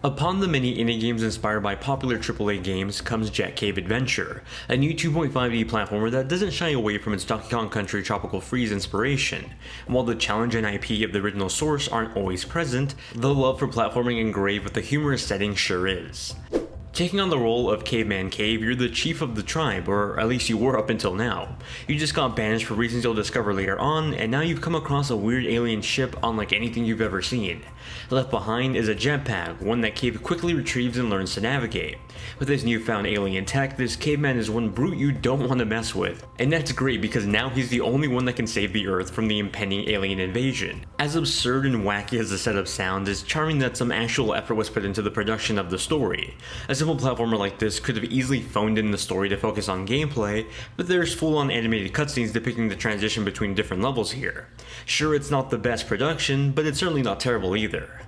Upon the many indie games inspired by popular AAA games comes Kave Adventure, a new 2.5D platformer that doesn't shy away from its Donkey Kong Country Tropical Freeze inspiration. While the challenge and IP of the original source aren't always present, the love for platforming engraved with the humorous setting sure is. Taking on the role of Caveman Cave, you're the chief of the tribe, or at least you were up until now. You just got banished for reasons you'll discover later on, and now you've come across a weird alien ship unlike anything you've ever seen. Left behind is a jetpack, one that Cave quickly retrieves and learns to navigate. With his newfound alien tech, this caveman is one brute you don't want to mess with. And that's great because now he's the only one that can save the Earth from the impending alien invasion. As absurd and wacky as the setup sounds, it's charming that some actual effort was put into the production of the story. A simple platformer like this could have easily phoned in the story to focus on gameplay, but there's full-on animated cutscenes depicting the transition between different levels here. Sure, it's not the best production, but it's certainly not terrible either.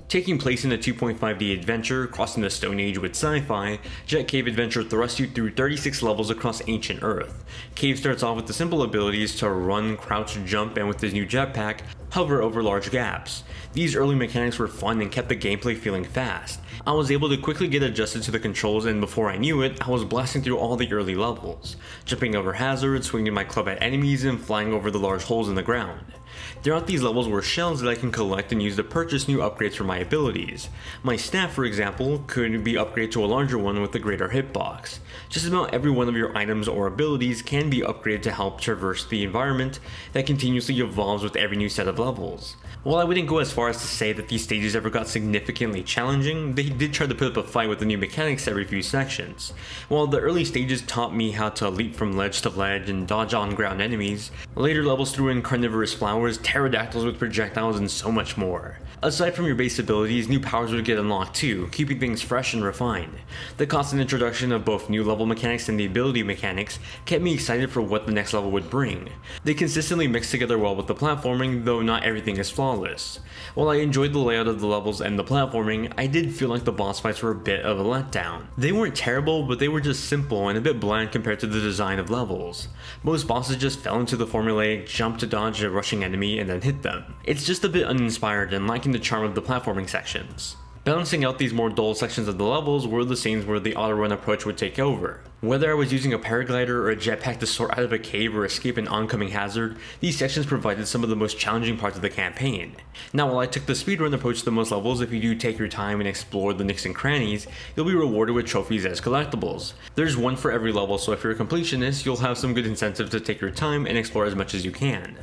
Taking place in a 2.5D adventure, crossing the Stone Age with sci-fi, Kave Adventure thrusts you through 36 levels across ancient Earth. Cave starts off with the simple abilities to run, crouch, jump, and with his new jetpack, hover over large gaps. These early mechanics were fun and kept the gameplay feeling fast. I was able to quickly get adjusted to the controls, and before I knew it, I was blasting through all the early levels, jumping over hazards, swinging my club at enemies, and flying over the large holes in the ground. Throughout these levels were shells that I can collect and use to purchase new upgrades for my abilities. My staff, for example, could be upgraded to a larger one with a greater hitbox. Just about every one of your items or abilities can be upgraded to help traverse the environment that continuously evolves with every new set of levels. While I wouldn't go as far as to say that these stages ever got significantly challenging, they did try to put up a fight with the new mechanics every few sections. While the early stages taught me how to leap from ledge to ledge and dodge on-ground enemies, later levels threw in carnivorous flowers, pterodactyls with projectiles, and so much more. Aside from your base abilities, new powers would get unlocked too, keeping things fresh and refined. The constant introduction of both new level mechanics and the ability mechanics kept me excited for what the next level would bring. They consistently mix together well with the platforming, though not everything is flawless. While I enjoyed the layout of the levels and the platforming, I did feel like the boss fights were a bit of a letdown. They weren't terrible, but they were just simple and a bit bland compared to the design of levels. Most bosses just fell into the formulaic jump to dodge a rushing enemy and then hit them. It's just a bit uninspired and lacking the charm of the platforming sections. Balancing out these more dull sections of the levels were the scenes where the auto-run approach would take over. Whether I was using a paraglider or a jetpack to soar out of a cave or escape an oncoming hazard, these sections provided some of the most challenging parts of the campaign. Now, while I took the speedrun approach to most levels, if you do take your time and explore the nooks and crannies, you'll be rewarded with trophies as collectibles. There's one for every level, so if you're a completionist, you'll have some good incentive to take your time and explore as much as you can.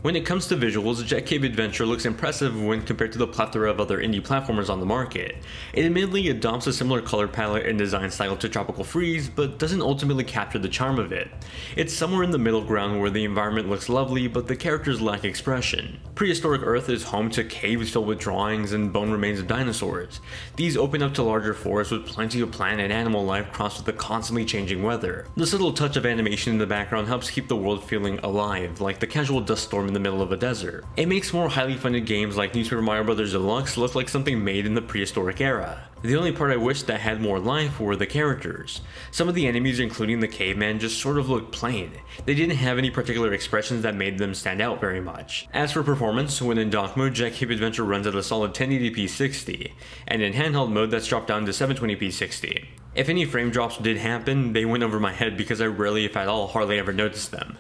When it comes to visuals, Kave Adventure looks impressive when compared to the plethora of other indie platformers on the market. It admittedly adopts a similar color palette and design style to Tropical Freeze, but doesn't ultimately capture the charm of it. It's somewhere in the middle ground where the environment looks lovely, but the characters lack expression. Prehistoric Earth is home to caves filled with drawings and bone remains of dinosaurs. These open up to larger forests with plenty of plant and animal life crossed with the constantly changing weather. The subtle touch of animation in the background helps keep the world feeling alive, like the casual dust storm in the middle of a desert. It makes more highly funded games like New Super Mario Bros. Deluxe look like something made in the prehistoric era. The only part I wish that had more life were the characters. Some of the enemies, including the caveman, just sort of looked plain. They didn't have any particular expressions that made them stand out very much. As for performance, when in dock mode, Kave Adventure runs at a solid 1080p 60, and in handheld mode that's dropped down to 720p 60. If any frame drops did happen, they went over my head because I rarely, if at all, hardly ever noticed them.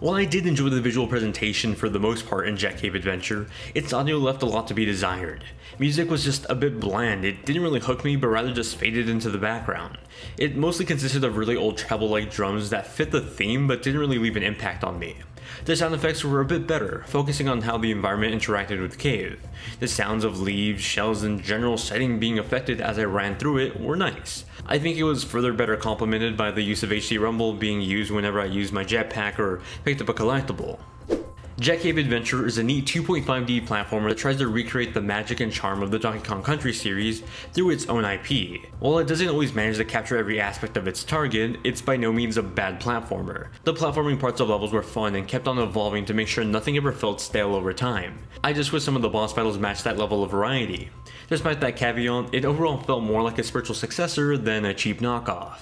While I did enjoy the visual presentation for the most part in Kave Adventure, its audio left a lot to be desired. Music was just a bit bland. It didn't really hook me, but rather just faded into the background. It mostly consisted of really old treble-like drums that fit the theme but didn't really leave an impact on me. The sound effects were a bit better, focusing on how the environment interacted with Cave. The sounds of leaves, shells, and general setting being affected as I ran through it were nice. I think it was further better complemented by the use of HD Rumble being used whenever I used my jetpack or picked up a collectible. Kave Adventure is a neat 2.5D platformer that tries to recreate the magic and charm of the Donkey Kong Country series through its own IP. While it doesn't always manage to capture every aspect of its target, it's by no means a bad platformer. The platforming parts of levels were fun and kept on evolving to make sure nothing ever felt stale over time. I just wish some of the boss battles matched that level of variety. Despite that caveat, it overall felt more like a spiritual successor than a cheap knockoff.